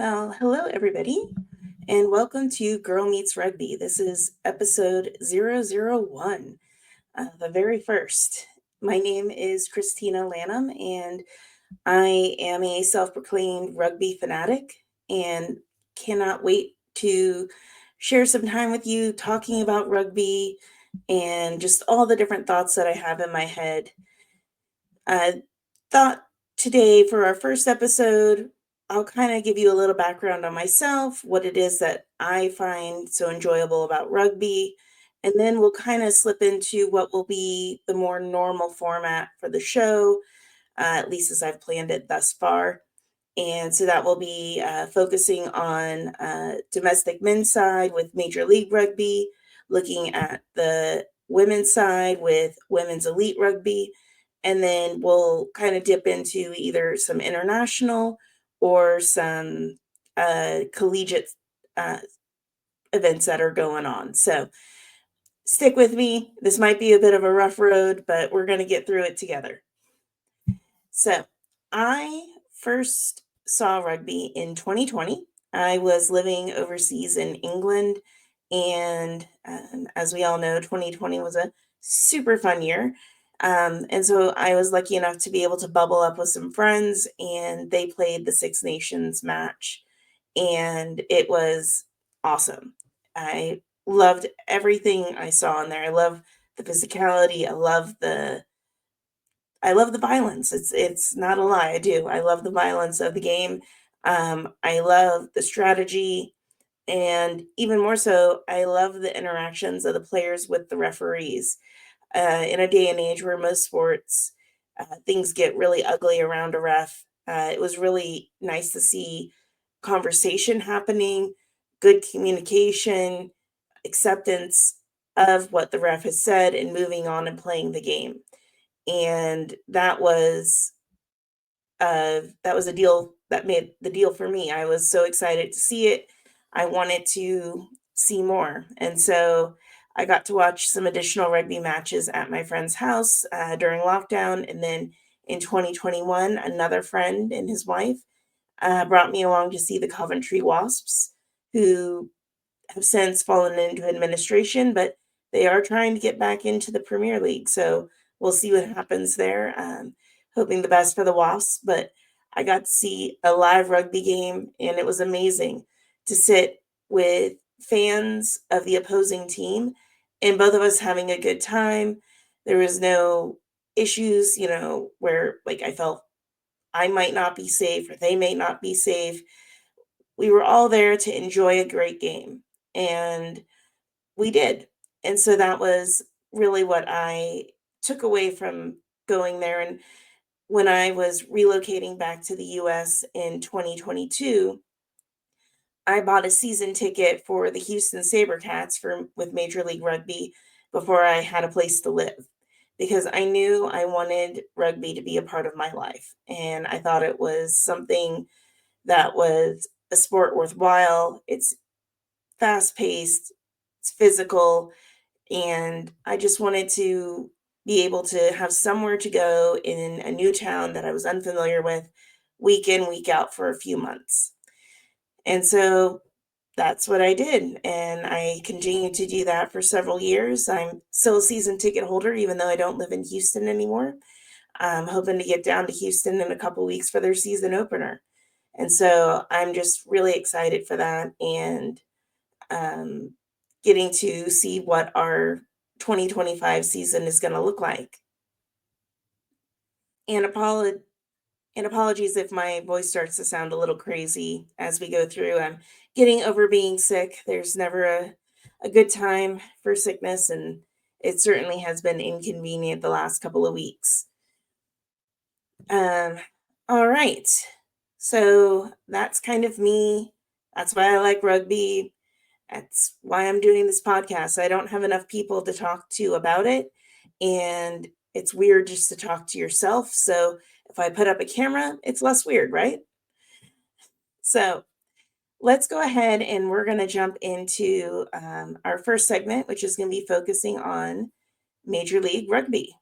Well, hello everybody, and welcome to Girl Meets Rugby. This is episode 001, the very first. My name is Christina Lanham, and I am a self proclaimed rugby fanatic and cannot wait to share some time with you talking about rugby and just all the different thoughts that I have in my head. I thought today for our first episode, I'll kind of give you a little background on myself, what it is that I find so enjoyable about rugby, and then we'll kind of slip into what will be the more normal format for the show, at least as I've planned it thus far. And so that will be focusing on domestic men's side with Major League Rugby, looking at the women's side with Women's Elite Rugby, and then we'll kind of dip into either some international or some collegiate uh, events that are going on. So stick with me. This might be a bit of a rough road, but we're going to get through it together. So I first saw rugby in 2020. I was living overseas in England. And as we all know, 2020 was a super fun year. And so I was lucky enough to be able to bubble up with some friends, and they played the Six Nations match. And it was awesome. I loved everything I saw in there. I love the physicality. I love the violence. It's not a lie. I do. I love the violence of the game. I love the strategy, and even more so, I love the interactions of the players with the referees. In a day and age where most sports things get really ugly around a ref, it was really nice to see conversation happening, good communication, acceptance of what the ref has said, and moving on and playing the game. And that was a deal that made the deal for me. I was so excited to see it. I wanted to see more. And so I got to watch some additional rugby matches at my friend's house during lockdown. And then in 2021, another friend and his wife brought me along to see the Coventry Wasps, who have since fallen into administration, but they are trying to get back into the Premier League. So we'll see what happens there. Hoping the best for the Wasps, but I got to see a live rugby game, and it was amazing to sit with fans of the opposing team and both of us having a good time. There was no issues, where like I felt I might not be safe or they may not be safe. We were all there to enjoy a great game, and we did. And so that was really what I took away from going there. And when I was relocating back to the US in 2022, I bought a season ticket for the Houston SaberCats for with Major League Rugby before I had a place to live, because I knew I wanted rugby to be a part of my life. And I thought it was something that was a sport worthwhile. It's fast paced, it's physical, and I just wanted to be able to have somewhere to go in a new town that I was unfamiliar with, week in, week out for a few months. And so that's what I did. And I continued to do that for several years. I'm still a season ticket holder, even though I don't live in Houston anymore. I'm hoping to get down to Houston in a couple weeks for their season opener. And so I'm just really excited for that, and um, getting to see what our 2025 season is going to look like. And apologies if my voice starts to sound a little crazy as we go through. I'm getting over being sick. There's never a good time for sickness, and it certainly has been inconvenient the last couple of weeks. Um, all right. So that's kind of me. That's why I like rugby. That's why I'm doing this podcast. I don't have enough people to talk to about it. And it's weird just to talk to yourself. So if I put up a camera, it's less weird, right? So let's go ahead and we're going to jump into our first segment, which is going to be focusing on Major League Rugby.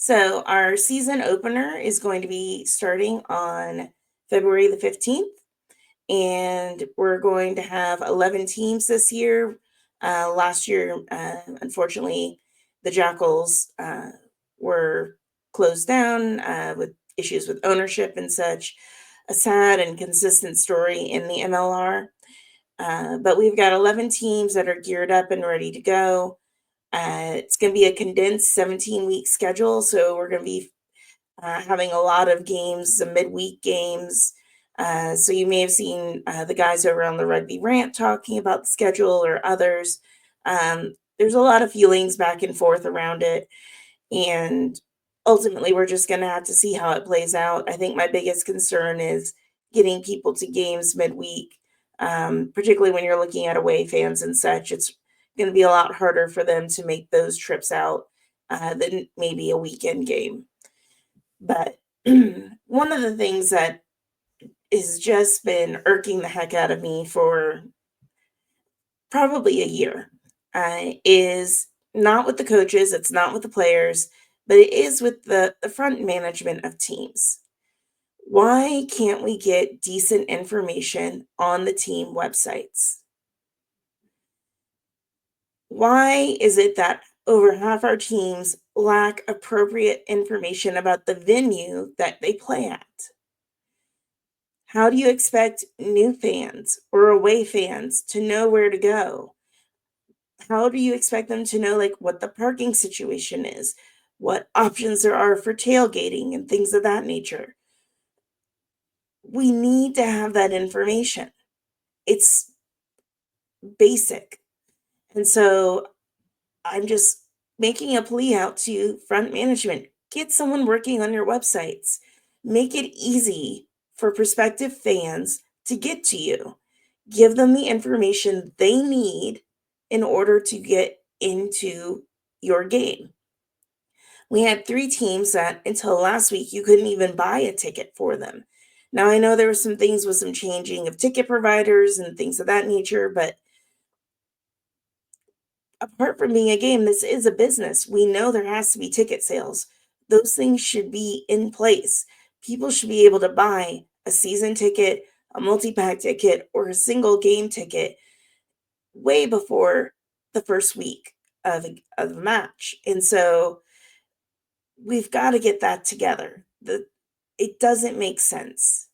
So our season opener is going to be starting on February the 15th, and we're going to have 11 teams this year. Last year, unfortunately, the Jackals were closed down with issues with ownership and such. A sad and consistent story in the MLR. But we've got 11 teams that are geared up and ready to go. It's going to be a condensed 17-week schedule, so we're going to be having a lot of games, the midweek games. So you may have seen the guys over on the Rugby Rant talking about the schedule or others. There's a lot of feelings back and forth around it, and ultimately, we're just going to have to see how it plays out. I think my biggest concern is getting people to games midweek, particularly when you're looking at away fans and such. It's going to be a lot harder for them to make those trips out than maybe a weekend game. But one of the things that has just been irking the heck out of me for probably a year is not with the coaches, it's not with the players, but it is with the front management of teams. Why can't we get decent information on the team websites? Why is it that over half our teams lack appropriate information about the venue that they play at? How do you expect new fans or away fans to know where to go? How do you expect them to know like what the parking situation is, what options there are for tailgating and things of that nature? We need to have that information. It's basic. And so I'm just making a plea out to front management. Get someone working on your websites. Make it easy for prospective fans to get to you. Give them the information they need in order to get into your game. We had 3 teams that until last week, you couldn't even buy a ticket for them. Now, I know there were some things with some changing of ticket providers and things of that nature, but apart from being a game, this is a business. We know there has to be ticket sales. Those things should be in place. People should be able to buy a season ticket, a multi-pack ticket, or a single game ticket way before the first week of a match. And so we've got to get that together. It doesn't make sense.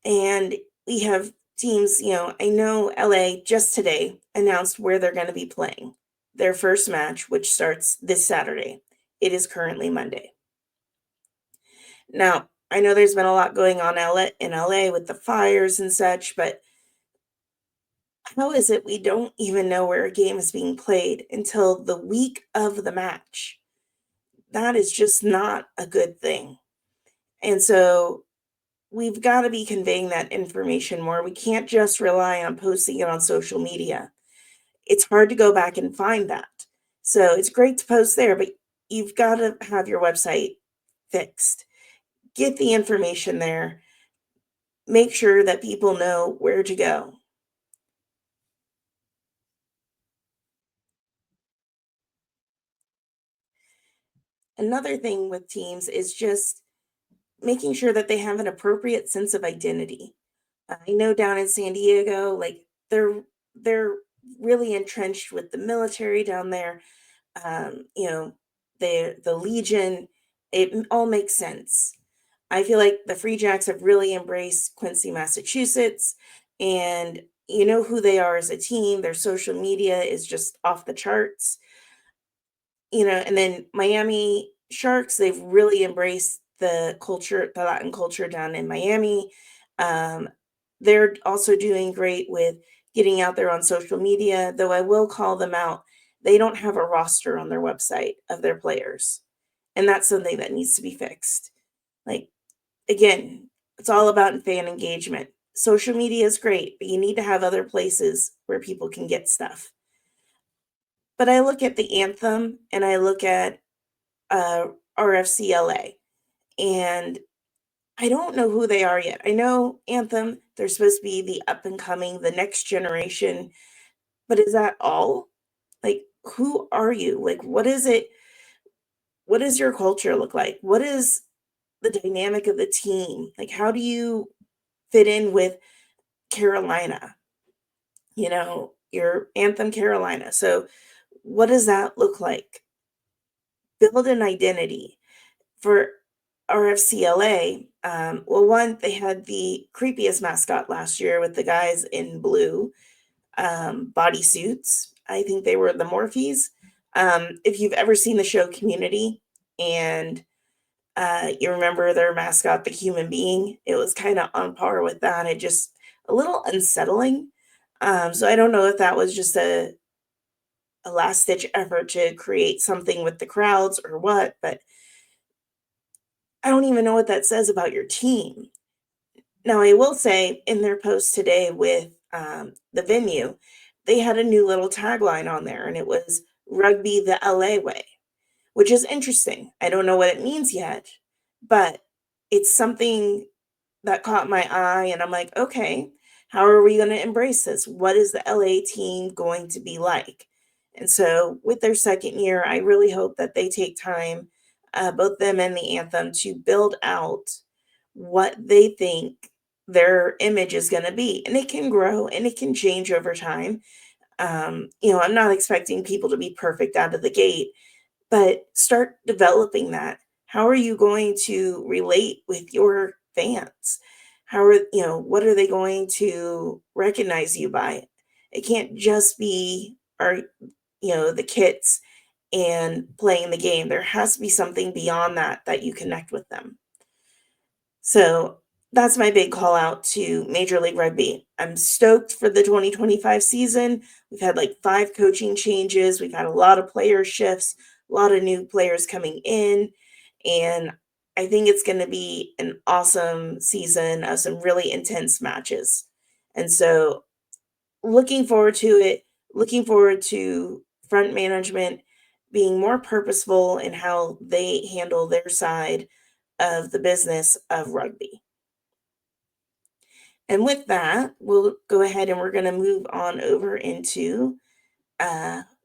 And we have teams, I know LA just today announced where they're going to be playing their first match, which starts this Saturday. It is currently Monday. Now, I know there's been a lot going on in LA with the fires and such, but how is it we don't even know where a game is being played until the week of the match? That is just not a good thing. And so we've got to be conveying that information more. We can't just rely on posting it on social media. It's hard to go back and find that. So it's great to post there, but you've got to have your website fixed. Get the information there. Make sure that people know where to go. Another thing with teams is just making sure that they have an appropriate sense of identity. I know down in San Diego, like they're really entrenched with the military down there. You know, the Legion. All makes sense. I feel like the Free Jacks have really embraced Quincy, Massachusetts, and you know who they are as a team. Their social media is just off the charts. And then Miami Sharks, they've really embraced the culture, the Latin culture down in Miami. Um, they're also doing great with getting out there on social media, though I will call them out. They don't have a roster on their website of their players. And that's something that needs to be fixed. Like, again, it's all about fan engagement. Social media is great, but you need to have other places where people can get stuff. But I look at the anthem and I look at uh, RFCLA, and I don't know who they are yet. I know Anthem, they're supposed to be the up and coming, the next generation, but is that all? Like, who are you? Like, what is it? what does your culture look like? What is the dynamic of the team? Like, how do you fit in with Carolina? Your anthem Carolina. So, what does that look like? Build an identity. For RFCLA, well, one, they had the creepiest mascot last year with the guys in blue bodysuits. I think they were the Morphees. If you've ever seen the show Community and you remember their mascot, the human being, it was kind of on par with that. It just a little unsettling. So I don't know if that was just a last ditch effort to create something with the crowds or what, but I don't even know what that says about your team. Now, I will say in their post today with the venue, they had a new little tagline on there, and it was Rugby the LA way, which is interesting. I don't know what it means yet, but it's something that caught my eye, and I'm like, okay, how are we going to embrace this? What is the LA team going to be like? And so, with their second year, I really hope that they take time, both them and the anthem, to build out what they think their image is going to be. And it can grow and it can change over time. I'm not expecting people to be perfect out of the gate, but start developing that. How are you going to relate with your fans? What are they going to recognize you by? It can't just be the kits and playing the game. There has to be something beyond that you connect with them. So that's my big call out to Major League Rugby. I'm stoked for the 2025 season. We've had like 5 coaching changes. We've had a lot of player shifts, a lot of new players coming in. And I think it's going to be an awesome season of some really intense matches. And so looking forward to it, looking forward to front management being more purposeful in how they handle their side of the business of rugby. And with that, we'll go ahead and we're going to move on over into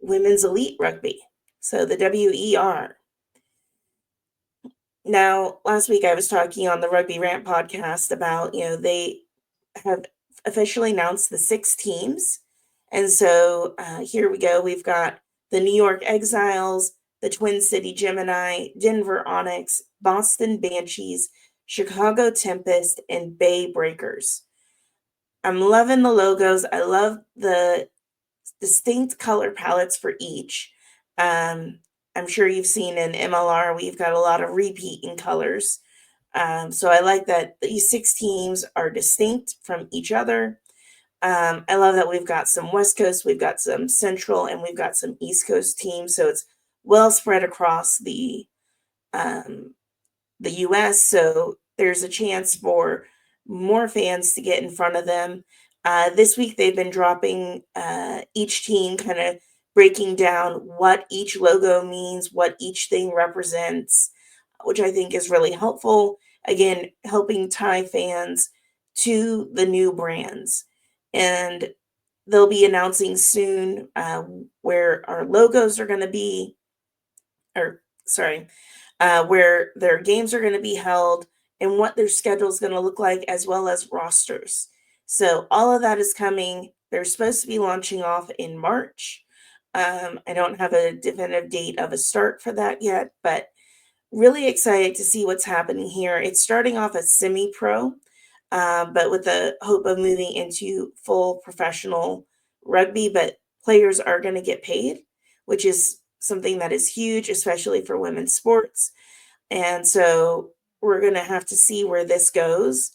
women's elite rugby. So the WER. Now, last week I was talking on the Rugby Rant podcast about, they have officially announced the 6 teams. And so here we go. We've got the New York Exiles, the Twin City Gemini, Denver Onyx, Boston Banshees, Chicago Tempest, and Bay Breakers. I'm loving the logos. I love the distinct color palettes for each. I'm sure you've seen in MLR, we've got a lot of repeat in colors. So I like that these 6 teams are distinct from each other. I love that we've got some West Coast, we've got some Central, and we've got some East Coast teams. So it's well spread across the US, so there's a chance for more fans to get in front of them. This week, they've been dropping each team, kind of breaking down what each logo means, what each thing represents, which I think is really helpful. Again, helping tie fans to the new brands. And they'll be announcing soon where our logos are going to be, or sorry, where their games are going to be held and what their schedule is going to look like, as well as rosters. So all of that is coming. They're supposed to be launching off in March. I don't have a definitive date of a start for that yet, but really excited to see what's happening here. It's starting off as semi-pro, but with the hope of moving into full professional rugby. But players are going to get paid, which is something that is huge, especially for women's sports. And so we're going to have to see where this goes.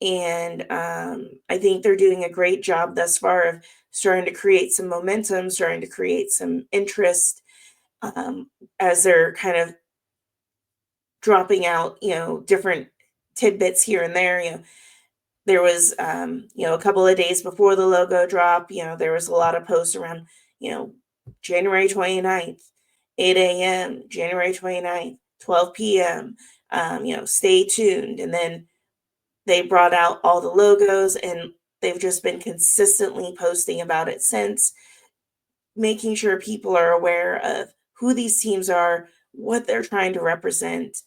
And I think they're doing a great job thus far of starting to create some momentum, starting to create some interest as they're kind of dropping out, different tidbits here and there. There was, a couple of days before the logo drop, there was a lot of posts around, January 29th, 8 a.m., January 29th, 12 p.m., stay tuned. And then they brought out all the logos and they've just been consistently posting about it since, making sure people are aware of who these teams are, what they're trying to represent.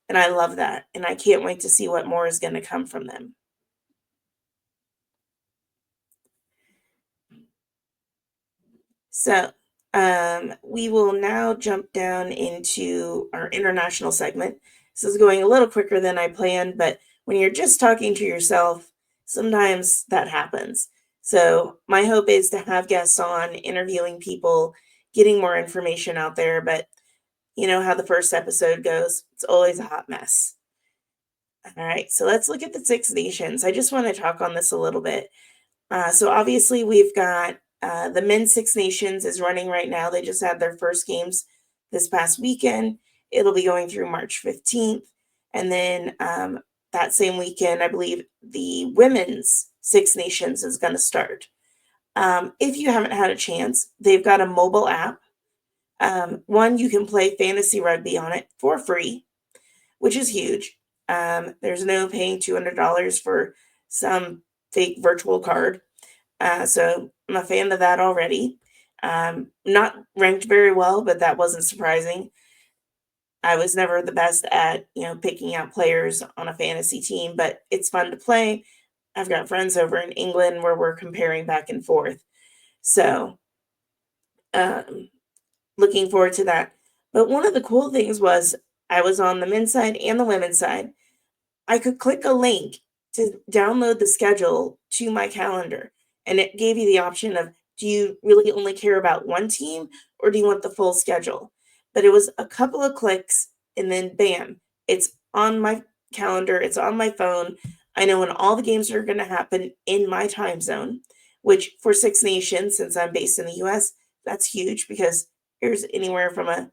And I love that. And I can't wait to see what more is going to come from them. So, we will now jump down into our international segment. This is going a little quicker than I planned, but when you're just talking to yourself, sometimes that happens. So, my hope is to have guests on, interviewing people, getting more information out there. But you know how the first episode goes, it's always a hot mess. All right, so let's look at the Six Nations. I just want to talk on this a little bit. So obviously we've got the men's Six Nations is running right now. They just had their first games this past weekend. It'll be going through March 15th. And then that same weekend, I believe the women's Six Nations is going to start. If you haven't had a chance, they've got a mobile app. One, you can play fantasy rugby on it for free, which is huge. There's no paying $200 for some fake virtual card. So I'm a fan of that already. Not ranked very well, but that wasn't surprising. I was never the best at, picking out players on a fantasy team, but it's fun to play. I've got friends over in England where we're comparing back and forth. So, um, looking forward to that. But one of the cool things was I was on the men's side and the women's side. I could click a link to download the schedule to my calendar, and it gave you the option of, do you really only care about one team or do you want the full schedule? But it was a couple of clicks and then bam, it's on my calendar, it's on my phone. I know when all the games are going to happen in my time zone, which for Six Nations, since I'm based in the US, that's huge because there's anywhere from a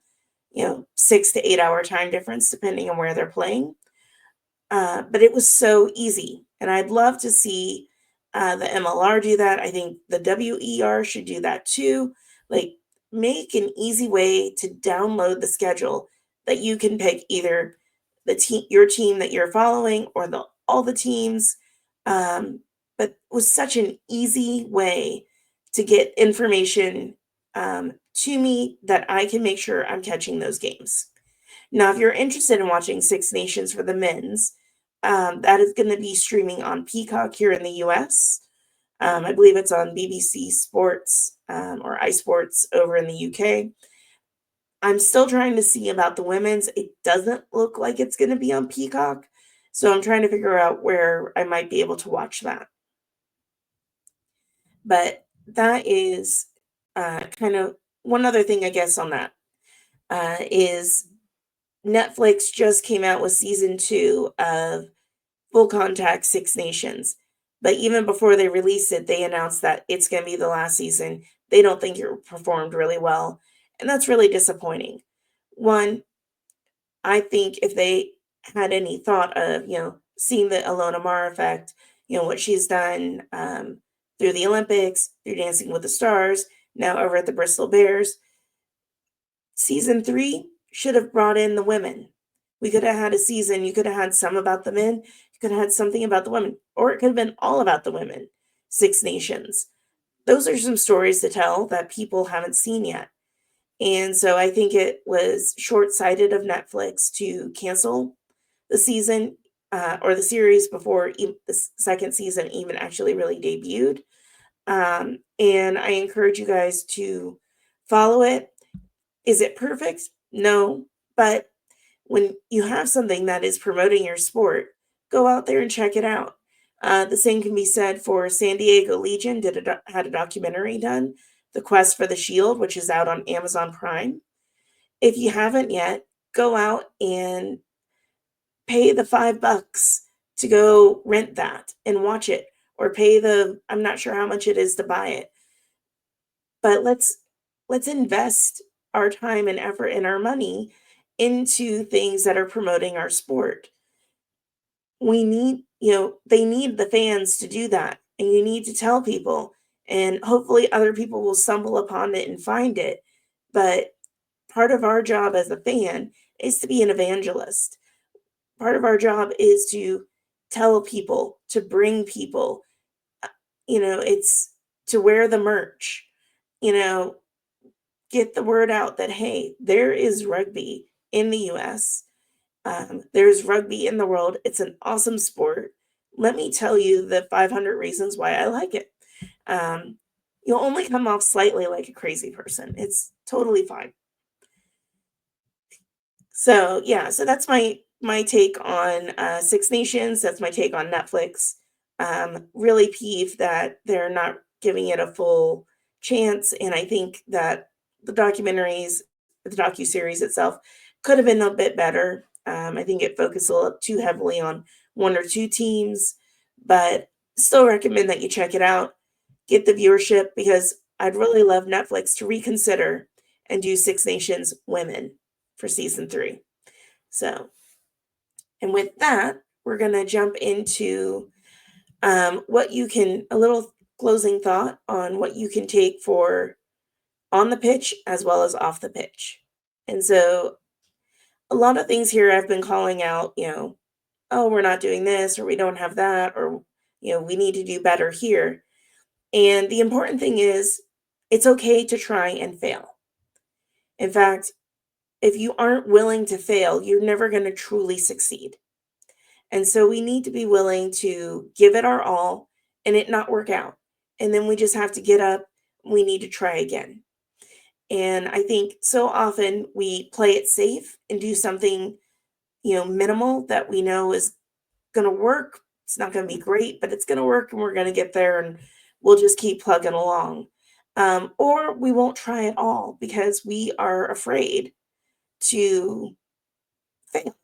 6 to 8 hour time difference depending on where they're playing. But it was so easy, and I'd love to see the MLR do that. I think the WER should do that too. Like, make an easy way to download the schedule that you can pick either your team that you're following, or all the teams. But it was such an easy way to get information to me that I can make sure I'm catching those games. Now, if you're interested in watching Six Nations for the men's, that is going to be streaming on Peacock here in the US. I believe it's on BBC Sports or iSports over in the UK. I'm still trying to see about the women's. It doesn't look like it's going to be on Peacock. So I'm trying to figure out where I might be able to watch that. But that is kind of one other thing, I guess, on that is Netflix just came out with season 2 of Full Contact Six Nations. But even before they released it, they announced that it's going to be the last season. They don't think it performed really well. And that's really disappointing. One, I think if they had any thought of, seeing the Alona Mara effect, what she's done through the Olympics, through Dancing with the Stars, now over at the Bristol Bears, season 3 should have brought in the women. We could have had a season, you could have had some about the men, you could have had something about the women, or it could have been all about the women. Six Nations. Those are some stories to tell that people haven't seen yet. And so I think it was short-sighted of Netflix to cancel the season or the series before the second season even actually really debuted. And I encourage you guys to follow it. Is it perfect? No, but when you have something that is promoting your sport, go out there and check it out. The same can be said for San Diego Legion. Had a documentary done, The Quest for the Shield, which is out on Amazon Prime. If you haven't yet, go out and pay the $5 to go rent that and watch it, or pay I'm not sure how much it is to buy it, but let's invest our time and effort and our money into things that are promoting our sport. We need, they need the fans to do that. And you need to tell people, and hopefully other people will stumble upon it and find it. But part of our job as a fan is to be an evangelist. Part of our job is to tell people, to bring people, it's to wear the merch, you know, get the word out that, hey, there is rugby in the US. There's rugby in the world. It's an awesome sport. Let me tell you the 500 reasons why I like it. Um, you'll only come off slightly like a crazy person. It's totally fine. So yeah, so that's my take on Six Nations. That's my take on Netflix. Really peeved that they're not giving it a full chance, and I think that the docu series itself, could have been a bit better. I think it focused a little too heavily on one or two teams, but still recommend that you check it out, get the viewership because I'd really love Netflix to reconsider and do Six Nations Women for season three. So, and with that, we're going to jump into what you can, a little closing thought on what you can take for on the pitch as well as off the pitch. And so, a lot of things here I've been calling out, oh, we're not doing this, or we don't have that, or, we need to do better here. And the important thing is, it's okay to try and fail. In fact, if you aren't willing to fail, you're never going to truly succeed. And so we need to be willing to give it our all and it not work out. And then we just have to get up. We need to try again. And I think so often we play it safe and do something, minimal that we know is going to work. It's not going to be great, but it's going to work and we're going to get there and we'll just keep plugging along. Or we won't try at all because we are afraid to fail.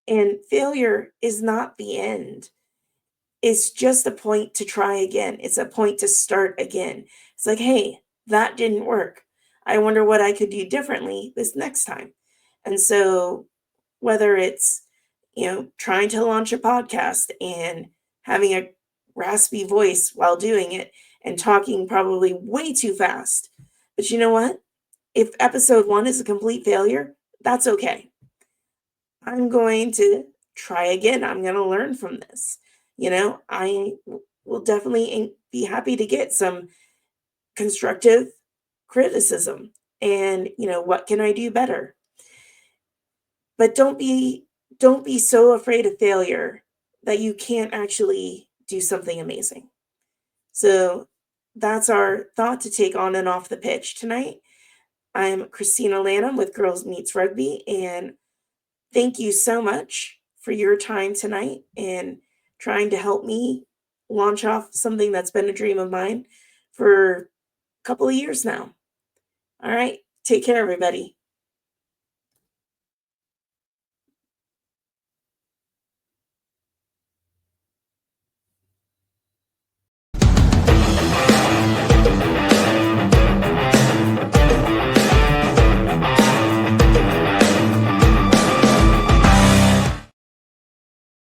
And failure is not the end. It's just a point to try again. It's a point to start again. It's like, hey, that didn't work. I wonder what I could do differently this next time. And so, whether it's, trying to launch a podcast and having a raspy voice while doing it and talking probably way too fast. But you know what? If episode one is a complete failure, that's okay. I'm going to try again. I'm going to learn from this. Will definitely be happy to get some constructive criticism and, what can I do better? But don't be so afraid of failure that you can't actually do something amazing. So that's our thought to take on and off the pitch tonight. I'm Christina Lanham with Girls Meets Rugby, and thank you so much for your time tonight and trying to help me launch off something that's been a dream of mine for a couple of years now. All right. Take care, everybody.